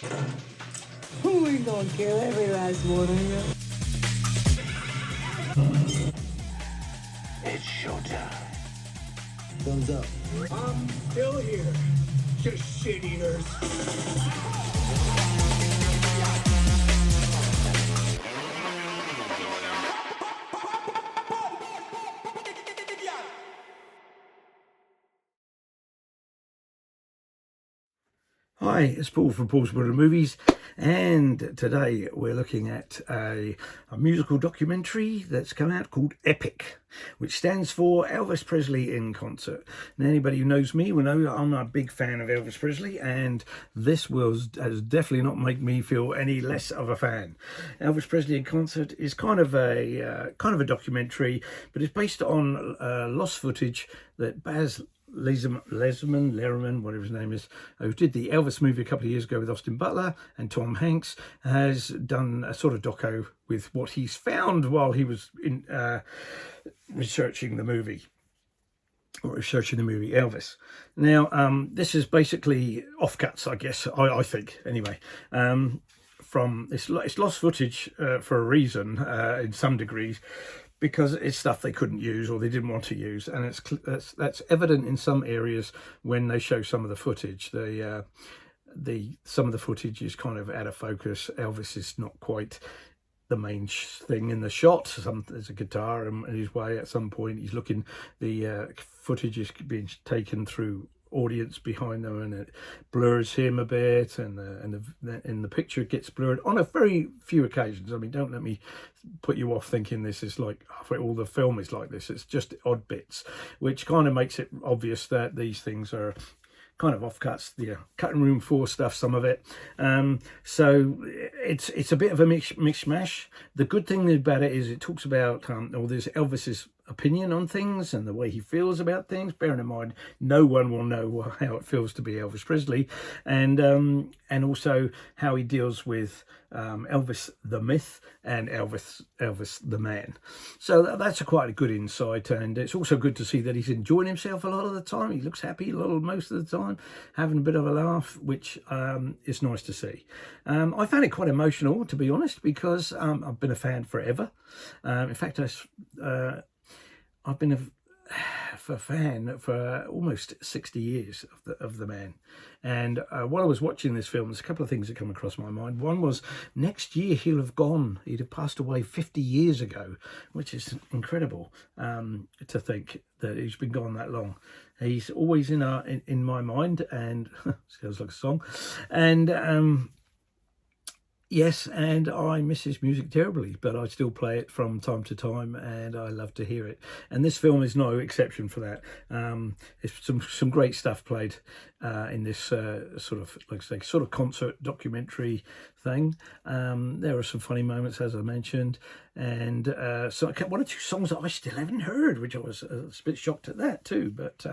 We gonna kill every last one of you. It's showtime. Thumbs up. I'm still here. Just shit eaters. Hi, it's Paul from Paul's World of Movies, and today we're looking at a musical documentary that's come out called Epic, which stands for Elvis Presley in Concert. Now, anybody who knows me will know I'm a big fan of Elvis Presley, and this has definitely not made me feel any less of a fan. Elvis Presley in Concert is kind of a documentary, but it's based on lost footage that Baz Lerman, whatever his name is, who did the Elvis movie a couple of years ago with Austin Butler and Tom Hanks, has done a sort of doco with what he's found while he was in researching the movie Elvis. Now, this is basically offcuts, I guess, I think, anyway. From it's lost footage for a reason, in some degrees, because it's stuff they couldn't use or they didn't want to use, and that's evident in some areas when they show some of the footage. Some of the footage is kind of out of focus. Elvis is not quite the main thing in the shot. There's a guitar in his way at some point. He's looking. The footage is being taken through audience behind them, and it blurs him a bit, and the picture gets blurred on a very few occasions. I mean, don't let me put you off thinking this is like all the film is like this. It's just odd bits, which kind of makes it obvious that these things are kind of offcuts, cutting room floor stuff, some of it. So it's a bit of a mishmash. The good thing about it is it talks about there's Elvis's opinion on things and the way he feels about things, bearing in mind no one will know how it feels to be Elvis Presley, and also how he deals with Elvis the myth and Elvis the man. So that's quite a good insight, and it's also good to see that he's enjoying himself a lot of the time. He looks happy most of the time, having a bit of a laugh, which is nice to see. I found it quite emotional, to be honest, because I've been a fan forever. In fact, I've been a fan for almost 60 years of the man. And while I was watching this film, there's a couple of things that come across my mind. One was, next year he'd have passed away 50 years ago, which is incredible to think that he's been gone that long. He's always in my mind, and sounds like a song. And yes, and I miss his music terribly, but I still play it from time to time, and I love to hear it. And this film is no exception for that. It's some great stuff played in this sort of concert documentary thing. There are some funny moments, as I mentioned, and so one or two songs that I still haven't heard, which I was a bit shocked at that too. But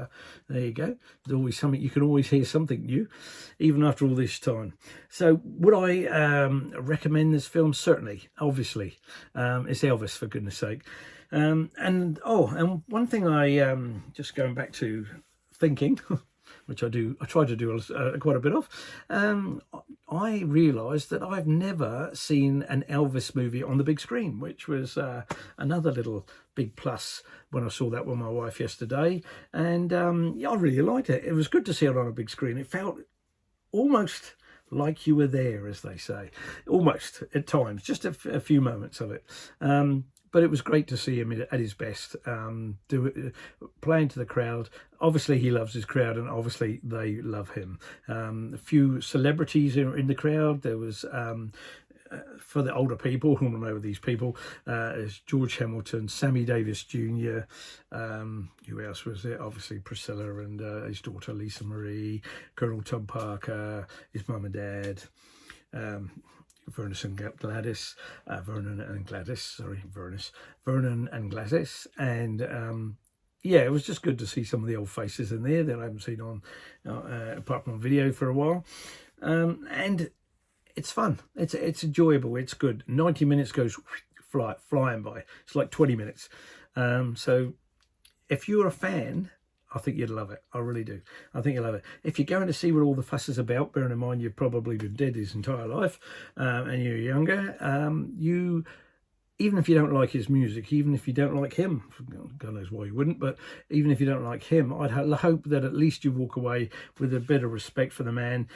there you go. There's always something, you can always hear something new, even after all this time. So would I recommend this film? Certainly, obviously. It's Elvis, for goodness sake. And one thing I just going back to thinking, which I try to do quite a bit of, I realised that I've never seen an Elvis movie on the big screen, which was another little big plus when I saw that with my wife yesterday. And I really liked it. It was good to see it on a big screen. It felt almost like you were there, as they say, almost at times, just a few moments of it. But it was great to see him at his best, playing to the crowd. Obviously, he loves his crowd, and obviously they love him. A few celebrities in the crowd. There was, for the older people who want to know these people, is George Hamilton, Sammy Davis Jr., who else was there? Obviously Priscilla and his daughter Lisa Marie, Colonel Tom Parker, his mum and dad, Vernon and Gladys, and yeah, it was just good to see some of the old faces in there that I haven't seen on, apart from on video, for a while, and it's fun. It's enjoyable. It's good. 90 minutes goes flying by. It's like 20 minutes. So if you're a fan I think you'd love it. I really do. I think you'll love it. If you're going to see what all the fuss is about, bearing in mind you've probably been dead his entire life, and you're younger, you, even if you don't like his music, even if you don't like him, God knows why you wouldn't, but even if you don't like him, I'd hope that at least you walk away with a bit of respect for the man,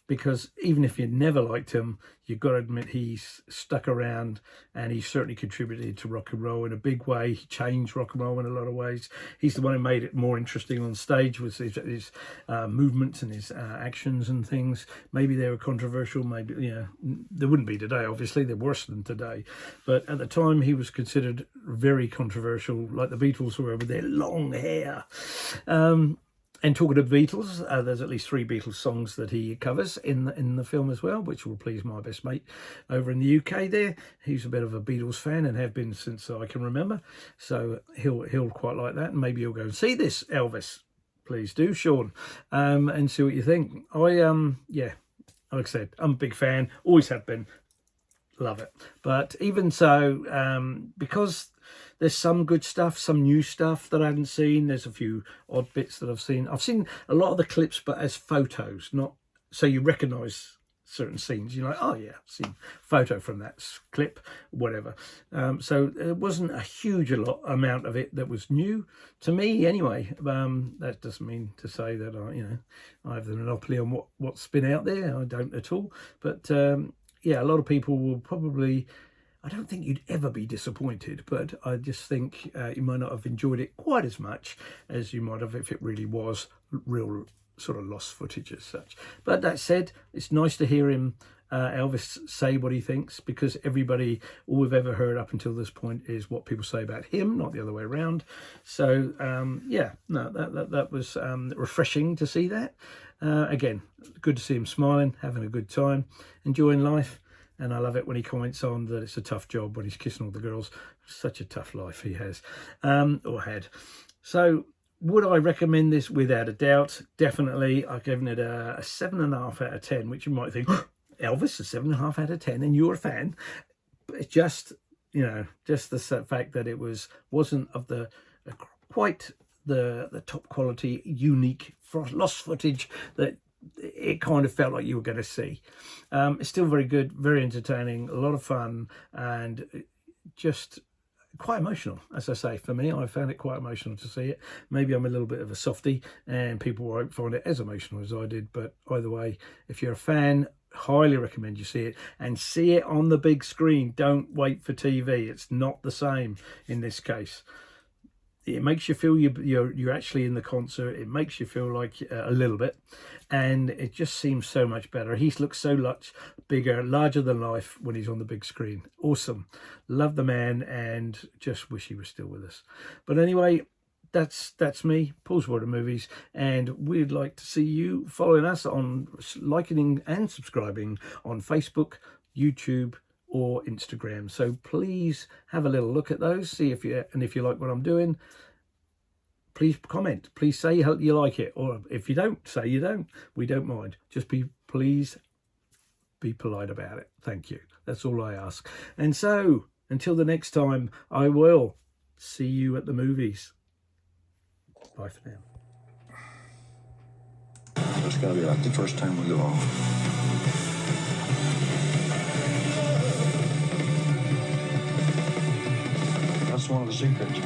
because even if you never liked him, you've got to admit he's stuck around and he certainly contributed to rock and roll in a big way. He changed rock and roll in a lot of ways. He's the one who made it more interesting on stage with his movements and his actions and things. Maybe they were controversial, maybe, they wouldn't be today, obviously, they're worse than today. But at the time, he was considered very controversial, like the Beatles were with their long hair. And talking of Beatles, there's at least 3 Beatles songs that he covers in the film as well, which will please my best mate over in the UK there. He's a bit of a Beatles fan and have been since I can remember. So he'll quite like that. And maybe he'll go and see this, Elvis. Please do, Sean, and see what you think. Like I said, I'm a big fan, always have been. Love it. But even so, because there's some good stuff, some new stuff that I hadn't seen. There's a few odd bits that I've seen. I've seen a lot of the clips, but as photos, not so you recognise certain scenes. You're like, oh yeah, I've seen photo from that clip, whatever. So there wasn't a huge amount of it that was new to me anyway. That doesn't mean to say that I have the monopoly on what's been out there. I don't at all. But a lot of people will probably, I don't think you'd ever be disappointed, but I just think you might not have enjoyed it quite as much as you might have if it really was real sort of lost footage as such. But that said, it's nice to hear him, Elvis, say what he thinks, because all we've ever heard up until this point is what people say about him, not the other way around. So that was refreshing to see that. Again, good to see him smiling, having a good time, enjoying life. And I love it when he comments on that it's a tough job when he's kissing all the girls. Such a tough life he has, or had. So would I recommend this? Without a doubt, definitely. I've given it a 7.5 out of 10, which you might think, Elvis, a 7.5 out of 10, and you're a fan. But it's just, just the fact that it wasn't of the quite the top quality, unique lost footage that it kind of felt like you were going to see. It's still very good, very entertaining, a lot of fun, and just quite emotional. As I say, for me, I found it quite emotional to see it. Maybe I'm a little bit of a softie and people won't find it as emotional as I did, but either way, if you're a fan, highly recommend you see it, and see it on the big screen. Don't wait for TV. It's not the same in this case. It makes you feel you're actually in the concert. It makes you feel like a little bit, and it just seems so much better. He looks so much bigger, larger than life when he's on the big screen. Awesome. Love the man, and just wish he was still with us. But anyway, that's me, Paul's World of Movies, and we'd like to see you following us on liking and subscribing on Facebook, YouTube, or Instagram. So please have a little look at those, see if you like what I'm doing. Please comment, please say you like it, or if you don't, say you don't. We don't mind. Just please be polite about it. Thank you. That's all I ask. And so until the next time, I will see you at the movies. Bye for now. It's gotta be like the first time we go on. That's one of the secrets.